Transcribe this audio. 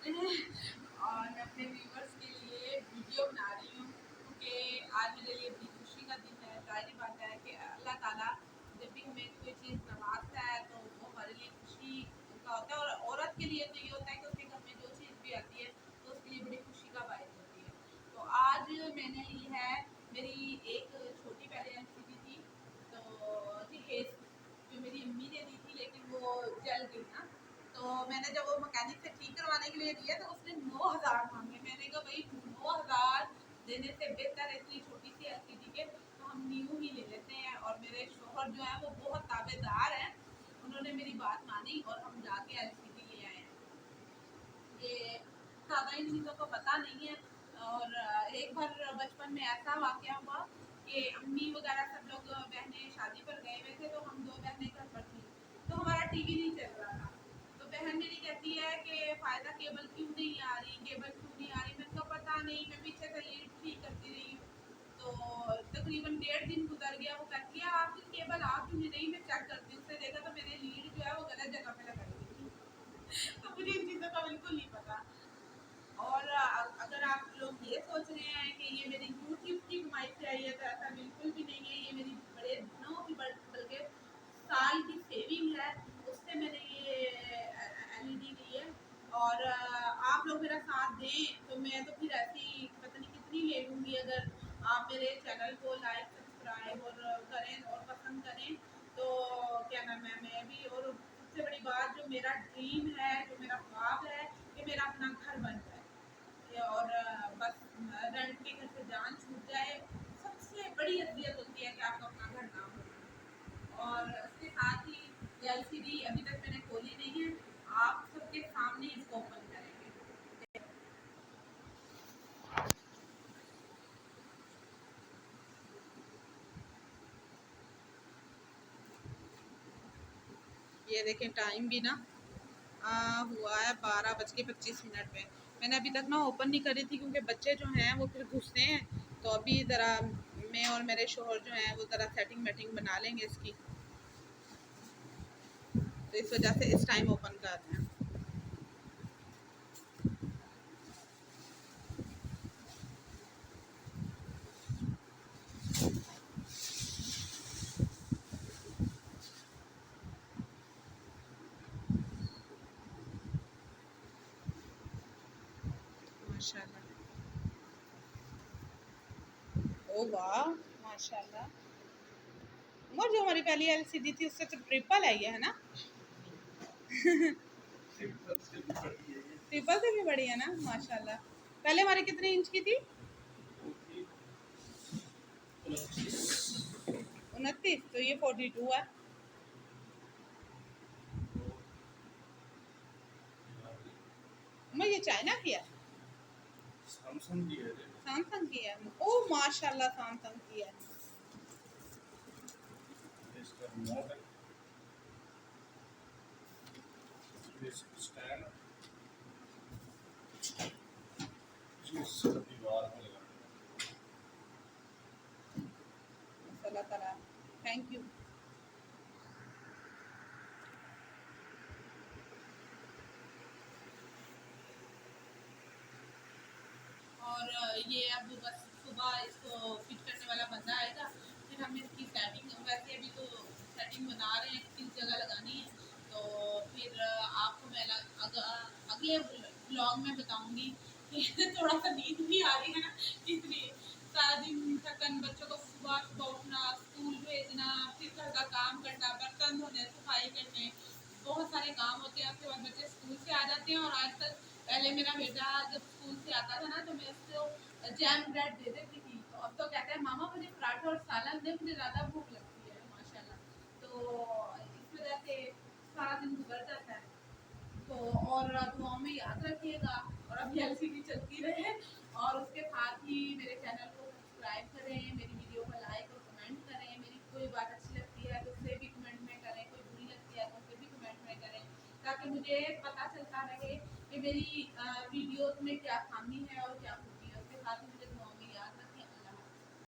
नमस्ते और मैं अपने व्यूवर्स के लिए वीडियो बना रही हूँ क्योंकि आज मेरे लिए बड़ी खुशी का दिन है। जाहिर बात है कि अल्लाह ताला जब भी हमें कोई चीज़ नवाजता है तो वो हमारे लिए खुशी का होता है, और औरत के लिए तो ये होता है कि उसके घर में जो चीज़ भी आती है तो उसके लिए बड़ी खुशी का बायस होती है। तो आज मैंने ली है, मेरी एक छोटी पहले एलसीडी थी, तो हेज जो मेरी अम्मी ने दी थी, लेकिन वो जल गई ना, तो मैंने जब वो मैकेनिक से ठीक करवाने के लिए दिया तो उसने 9,000 मांगे। मैंने कहा भाई 9,000 देने से बेहतर है इतनी छोटी सी एलसीडी के तो हम न्यू ही ले लेते हैं। और मेरे शोहर जो है वो बहुत ताबेदार हैं, उन्होंने मेरी बात मानी और हम जाके एलसीडी ले आए हैं। ये ज़्यादा इन चीज़ों को पता नहीं है। और एक बार बचपन में ऐसा वाक़या हुआ कि अम्मी वगैरह सब लोग बहनें शादी पर गए हुए थे, तो हम दो बहनें घर पर थी, तो हमारा टीवी नहीं चल रहा था। तो बहन मेरी कहती है कि फ़ायदा केबल क्यों नहीं आ रही, केबल क्यों नहीं आ रही। मैंने कहा पता नहीं, मैं पीछे से लीड ठीक करती रही हूँ। तो तकरीबन 1.5 दिन गुजर गया। वो कहती है आपकी केबल आ क्यों नहीं रही, मैं चेक करती हूँ। उसने देखा तो मैंने लीड जो है वो गलत जगह पे लगाई थी। तो मुझे इन चीज़ों का बिल्कुल नहीं पता। और अगर आप लोग ये सोच रहे हैं कि ये मेरी यूट्यूब की कमाई से आई है, तो ऐसा बिल्कुल भी नहीं है। ये मेरी बड़े दिनों की बल्कि साल की सेविंग है, उससे मैंने ये एलईडी ली है। और आप लोग मेरा साथ दें तो मैं तो फिर ऐसी पता नहीं कितनी ले लूँगी। अगर आप मेरे चैनल को लाइक सब्सक्राइब और करें और पसंद करें तो क्या नाम है, मैं भी। और सबसे बड़ी बात, जो मेरा ड्रीम है, जो मेरा ख्वाब है कि मेरा अपना घर बन जाए, और बस रेंट के घर से जान छूट जाए। सबसे बड़ी अज़ियत होती है कि आपका अपना घर ना हो। और उसके साथ ही ये एलसीडी अभी तक मैंने खोली नहीं है, आप सबके सामने इसको ओपन करेंगे। ये देखें, टाइम भी ना हुआ है 12:25 पे। मैंने अभी तक ना ओपन नहीं करी थी क्योंकि बच्चे जो हैं वो फिर घुसते हैं। तो अभी ज़रा मैं और मेरे शोहर जो हैं वो ज़रा सेटिंग वेटिंग बना लेंगे इसकी, तो इस वजह से इस टाइम ओपन कर रहे हैं। माशाल्लाह, ओ वाह, माशाल्लाह। और जो हमारी पहली एलसीडी थी उससे तो ट्रिपल आई है ना? ट्रिपल से भी बड़ी है ना, माशाल्लाह। पहले हमारी कितने इंच की थी? 29, तो ये 42 है। मैं ये चाइना की है, सैमसंग की है। ओ माशाल्लाह, सैमसंग की है। अल्लाह ताला, थैंक यू। और ये अब बस सुबह इसको फिट करने वाला बंदा आएगा, फिर हम इसकी सेटिंग, वैसे अभी तो सेटिंग बना रहे हैं किस जगह लगानी है। तो फिर आपको मैं अगले ब्लॉग में बताऊंगी कि थोड़ा सा नींद भी आ रही है ना, इसलिए सारा दिन थकन, बच्चों को सुबह सुबह उठना, स्कूल भेजना, फिर घर का काम करना, बर्तन धोने, सफाई करने, बहुत सारे काम होते हैं। उसके बाद बच्चे स्कूल से आ जाते हैं। और आजकल, पहले मेरा बेटा जब स्कूल से आता था ना तो मैं उसको जैम ब्रेड दे देती थी, तो अब तो कहता है मामा मुझे पराठा और सालन दे, मुझे ज़्यादा भूख लगती है माशाल्लाह। तो इस वजह से सारा दिन गुजर जाता है। तो और दुआओं में याद रखिएगा, और अभी एलसीडी चलती रहे। और उसके साथ ही मेरे चैनल को सब्सक्राइब करें, मेरी वीडियो को लाइक और कमेंट करें। मेरी कोई बात अच्छी लगती है तो उससे भी कमेंट में करें, कोई बुरी लगती है तो उससे भी कमेंट में करें, ताकि मुझे पता चलता रहे कि मेरी वीडियोस में क्या खामी है और क्या